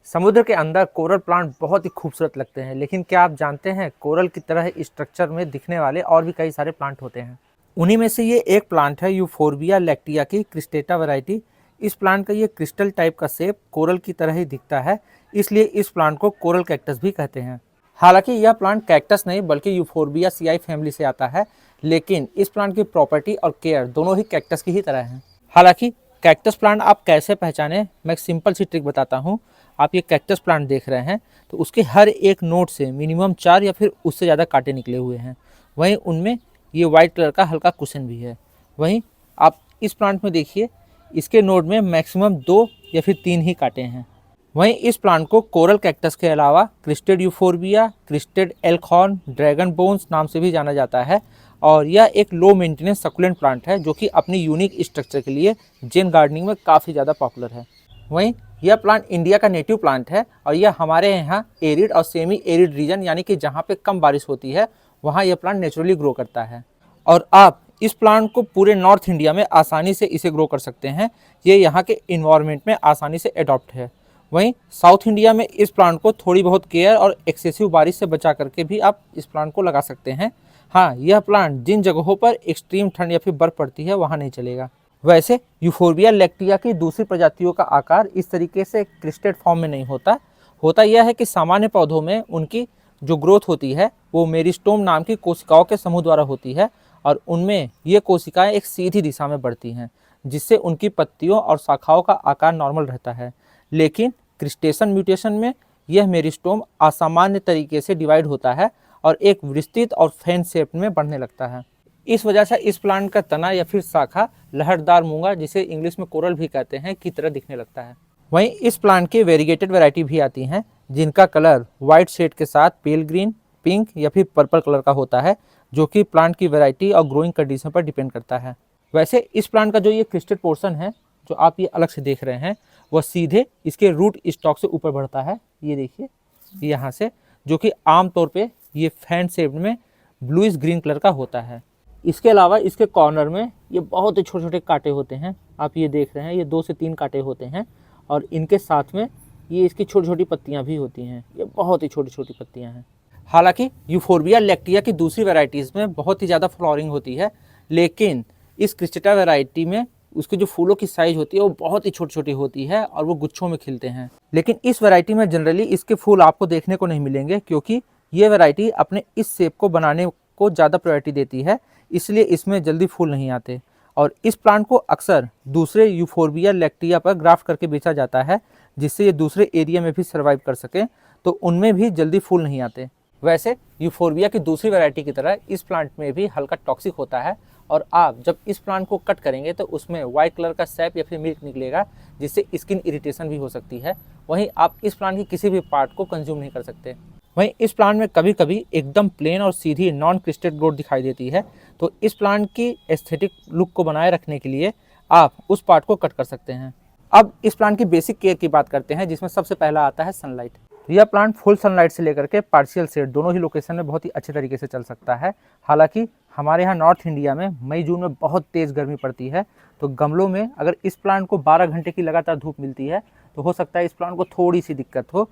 समुद्र के अंदर कोरल प्लांट बहुत ही खूबसूरत लगते हैं, लेकिन क्या आप जानते हैं कोरल की तरह स्ट्रक्चर में दिखने वाले और भी कई सारे प्लांट होते हैं। उन्हीं में से ये एक प्लांट है यूफोर्बिया लैक्टिया की क्रिस्टेटा वैरायटी। इस प्लांट का ये क्रिस्टल टाइप का शेप कोरल की तरह ही दिखता है, इसलिए इस प्लांट को कोरल कैक्टस भी कहते हैं। हालांकि यह प्लांट कैक्टस नहीं बल्कि यूफोर्बिया सीआई फैमिली से आता है, लेकिन इस प्लांट की प्रॉपर्टी और केयर दोनों ही कैक्टस की ही तरह हैं। हालांकि कैक्टस प्लांट आप कैसे पहचानें, मैं एक सिंपल सी ट्रिक बताता हूँ। आप ये कैक्टस प्लांट देख रहे हैं तो उसके हर एक नोट से मिनिमम 4 या फिर उससे ज़्यादा कांटे निकले हुए हैं। वहीं उनमें ये वाइट कलर का हल्का कुशन भी है। वहीं आप इस प्लांट में देखिए, इसके नोड में मैक्सिमम 2 या फिर 3 ही कांटे हैं। वहीं इस प्लांट को कोरल कैक्टस के अलावा crested euphorbia, crested elkhorn, dragon bones नाम से भी जाना जाता है। और यह एक लो मेंटेनेंस सकुलेंट प्लांट है जो कि अपनी यूनिक स्ट्रक्चर के लिए जैन गार्डनिंग में काफ़ी ज़्यादा पॉपुलर है। वहीं यह प्लांट इंडिया का नेटिव प्लांट है और यह हमारे यहाँ एरिड और सेमी एरिड रीजन यानी कि जहाँ पे कम बारिश होती है वहाँ यह प्लांट नेचुरली ग्रो करता है। और आप इस प्लांट को पूरे नॉर्थ इंडिया में आसानी से इसे ग्रो कर सकते हैं। ये यहाँ के इन्वायरमेंट में आसानी से एडॉप्ट है। वहीं साउथ इंडिया में इस प्लांट को थोड़ी बहुत केयर और एक्सेसिव बारिश से बचा करके भी आप इस प्लांट को लगा सकते हैं। हाँ, यह प्लांट जिन जगहों पर एक्सट्रीम ठंड या फिर बर्फ पड़ती है वहाँ नहीं चलेगा। वैसे यूफोर्बिया लैक्टिया की दूसरी प्रजातियों का आकार इस तरीके से क्रिस्टेड फॉर्म में नहीं होता। होता यह है कि सामान्य पौधों में उनकी जो ग्रोथ होती है वो मेरिस्टोम नाम की कोशिकाओं के समूह द्वारा होती है और उनमें ये कोशिकाएं एक सीधी दिशा में बढ़ती हैं, जिससे उनकी पत्तियों और शाखाओं का आकार नॉर्मल रहता है। लेकिन क्रिस्टेशन म्यूटेशन में यह मेरिस्टोम असामान्य तरीके से डिवाइड होता है और एक विस्तृत और फैन शेप में बढ़ने लगता है। इस वजह से इस प्लांट का तना या फिर शाखा लहरदार मूंगा, जिसे इंग्लिश में कोरल भी कहते हैं, की तरह दिखने लगता है। वहीं इस प्लांट की वेरीगेटेड वैरायटी भी आती हैं जिनका कलर व्हाइट शेड के साथ पेल ग्रीन, पिंक या फिर पर्पल कलर का होता है, जो कि प्लांट की वैरायटी और ग्रोइंग कंडीशन पर डिपेंड करता है। वैसे इस प्लांट का जो ये क्रिस्टेड पोर्शन है जो आप ये अलग से देख रहे हैं वह सीधे इसके रूट स्टॉक से ऊपर बढ़ता है। ये देखिए यहाँ से, जो कि आमतौर पे ये फैन शेप में ब्लूइश ग्रीन कलर का होता है। इसके अलावा इसके कॉर्नर में ये बहुत ही छोटे छोटे कांटे होते हैं। आप ये देख रहे हैं, ये 2 से 3 कांटे होते हैं और इनके साथ में ये इसकी छोटी छोटी पत्तियां भी होती हैं। ये बहुत ही छोटी छोटी पत्तियां हैं। हालांकि यूफोर्बिया लैक्टिया की दूसरी वैरायटीज़ में बहुत ही ज़्यादा फ्लावरिंग होती है, लेकिन इस क्रिस्टेटा वैरायटी में उसके जो फूलों की साइज होती है वो बहुत ही छोटी छोटी होती है और वो गुच्छों में खिलते हैं। लेकिन इस वैरायटी में जनरली इसके फूल आपको देखने को नहीं मिलेंगे, क्योंकि ये वैरायटी अपने इस शेप को बनाने को ज़्यादा प्रायोरिटी देती है, इसलिए इसमें जल्दी फूल नहीं आते। और इस प्लांट को अक्सर दूसरे यूफोर्बिया लैक्टिया पर ग्राफ्ट करके बेचा जाता है, जिससे ये दूसरे एरिया में भी सर्वाइव कर सके, तो उनमें भी जल्दी फूल नहीं आते। वैसे यूफोर्बिया की दूसरी वैरायटी की तरह इस प्लांट में भी हल्का टॉक्सिक होता है और आप जब इस प्लांट को कट करेंगे तो उसमें वाइट कलर का सैप या फिर मिल्क निकलेगा, जिससे स्किन इरिटेशन भी हो सकती है। वहीं आप इस प्लांट की किसी भी पार्ट को कंज्यूम नहीं कर सकते। वहीं इस प्लांट में कभी कभी एकदम प्लेन और सीधी नॉन क्रिस्टेड ग्रोथ दिखाई देती है, तो इस प्लांट की एस्थेटिक लुक को बनाए रखने के लिए आप उस पार्ट को कट कर सकते हैं। अब इस प्लांट की बेसिक केयर की बात करते हैं, जिसमें सबसे पहला आता है सनलाइट। यह प्लांट फुल सनलाइट से लेकर के पार्शियल शेड दोनों ही लोकेशन में बहुत ही अच्छे तरीके से चल सकता है। हालांकि हमारे यहाँ नॉर्थ इंडिया में मई जून में बहुत तेज़ गर्मी पड़ती है, तो गमलों में अगर इस प्लांट को 12 घंटे की लगातार धूप मिलती है तो हो सकता है इस प्लांट को थोड़ी सी दिक्कत हो।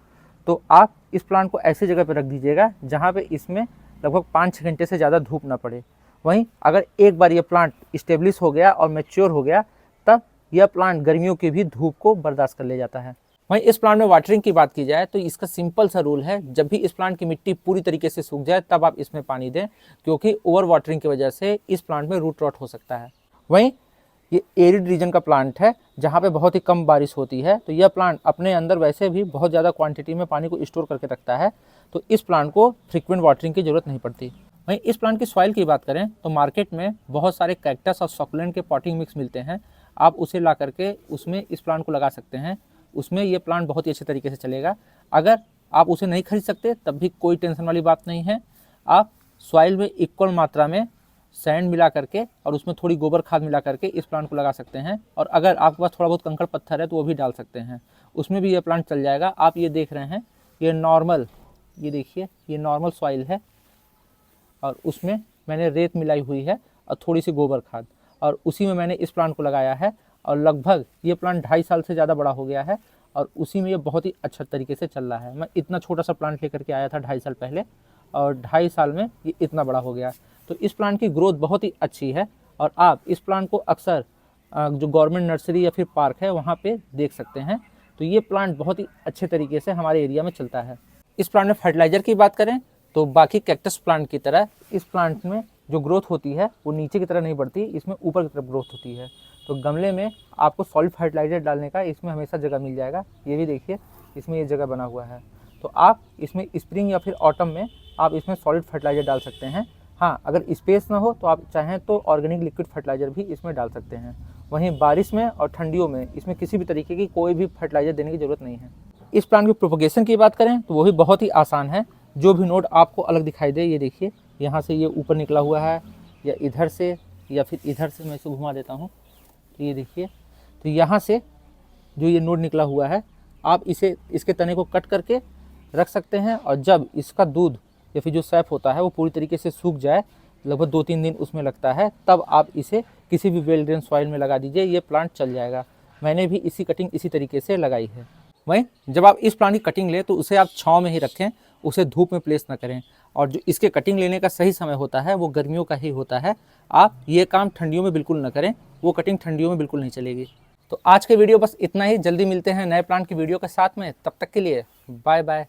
तो आप इस प्लांट को ऐसी जगह पर रख दीजिएगा जहाँ पे इसमें लगभग 5-6 घंटे से ज़्यादा धूप ना पड़े। वहीं अगर एक बार ये प्लांट इस्टेब्लिश हो गया और मैच्योर हो गया, तब यह प्लांट गर्मियों की भी धूप को बर्दाश्त कर ले जाता है। वहीं इस प्लांट में वाटरिंग की बात की जाए तो इसका सिंपल सा रूल है, जब भी इस प्लांट की मिट्टी पूरी तरीके से सूख जाए तब आप इसमें पानी दें, क्योंकि ओवर वाटरिंग की वजह से इस प्लांट में रूट रॉट हो सकता है। वहीं ये एरिड रीजन का प्लांट है जहाँ पे बहुत ही कम बारिश होती है, तो यह प्लांट अपने अंदर वैसे भी बहुत ज़्यादा क्वांटिटी में पानी को स्टोर करके रखता है, तो इस प्लांट को फ्रिक्वेंट वाटरिंग की ज़रूरत नहीं पड़ती। वहीं इस प्लांट की सॉइल की बात करें तो मार्केट में बहुत सारे कैक्टस और सकुलेंट के पॉटिंग मिक्स मिलते हैं। आप उसे ला करके उसमें इस प्लांट को लगा सकते हैं। उसमें ये प्लांट बहुत ही अच्छे तरीके से चलेगा। अगर आप उसे नहीं खरीद सकते तब भी कोई टेंशन वाली बात नहीं है। आप सॉइल में इक्वल मात्रा में सैंड मिला करके और उसमें थोड़ी गोबर खाद मिला करके इस प्लांट को लगा सकते हैं। और अगर आपके पास थोड़ा बहुत कंकड़ पत्थर है तो वो भी डाल सकते हैं, उसमें भी ये प्लांट चल जाएगा। आप ये देख रहे हैं, ये नॉर्मल, ये देखिए ये नॉर्मल सॉइल है और उसमें मैंने रेत मिलाई हुई है और थोड़ी सी गोबर खाद, और उसी में मैंने इस प्लांट को लगाया है। और लगभग ये प्लांट 2.5 साल से ज़्यादा बड़ा हो गया है और उसी में ये बहुत ही अच्छा तरीके से चल रहा है। मैं इतना छोटा सा प्लांट लेकर के आया था 2.5 साल पहले और 2.5 साल में ये इतना बड़ा हो गया। तो इस प्लांट की ग्रोथ बहुत ही अच्छी है और आप इस प्लांट को अक्सर जो गवर्नमेंट नर्सरी या फिर पार्क है वहाँ पे देख सकते हैं। तो ये प्लांट बहुत ही अच्छे तरीके से हमारे एरिया में चलता है। इस प्लांट में फर्टिलाइज़र की बात करें तो बाकी कैक्टस प्लांट की तरह इस प्लांट में जो ग्रोथ होती है वो नीचे की तरह नहीं बढ़ती, इसमें ऊपर की तरफ ग्रोथ होती है। तो गमले में आपको सॉलिड फर्टिलाइज़र डालने का इसमें हमेशा जगह मिल जाएगा। ये भी देखिए इसमें ये जगह बना हुआ है। तो आप इसमें स्प्रिंग या फिर ऑटम में आप इसमें सॉलिड फर्टिलाइज़र डाल सकते हैं। हाँ, अगर स्पेस ना हो तो आप चाहें तो ऑर्गेनिक लिक्विड फर्टिलाइज़र भी इसमें डाल सकते हैं। वहीं बारिश में और ठंडियों में इसमें किसी भी तरीके की कोई भी फर्टिलाइज़र देने की ज़रूरत नहीं है। इस प्लांट की प्रोपगेशन की बात करें तो वो भी बहुत ही आसान है। जो भी नोड आपको अलग दिखाई दे, ये देखिए यहाँ से ये ऊपर निकला हुआ है या इधर से या फिर इधर से, मैं इसे घुमा देता हूँ तो ये देखिए, तो यहाँ से जो ये नोड निकला हुआ है आप इसे इसके तने को कट करके रख सकते हैं और जब इसका दूध या फिर जो सैप होता है वो पूरी तरीके से सूख जाए, लगभग 2-3 दिन उसमें लगता है, तब आप इसे किसी भी वेल ड्रेन सॉइल में लगा दीजिए, ये प्लांट चल जाएगा। मैंने भी इसी कटिंग इसी तरीके से लगाई है। वहीं जब आप इस प्लांट की कटिंग लें तो उसे आप छाँव में ही रखें, उसे धूप में प्लेस ना करें। और जो इसके कटिंग लेने का सही समय होता है वो गर्मियों का ही होता है। आप ये काम ठंडियों में बिल्कुल ना करें, वो कटिंग ठंडियों में बिल्कुल नहीं चलेगी। तो आज के वीडियो बस इतना ही। जल्दी मिलते हैं नए प्लांट की वीडियो के साथ में, तब तक के लिए बाय बाय।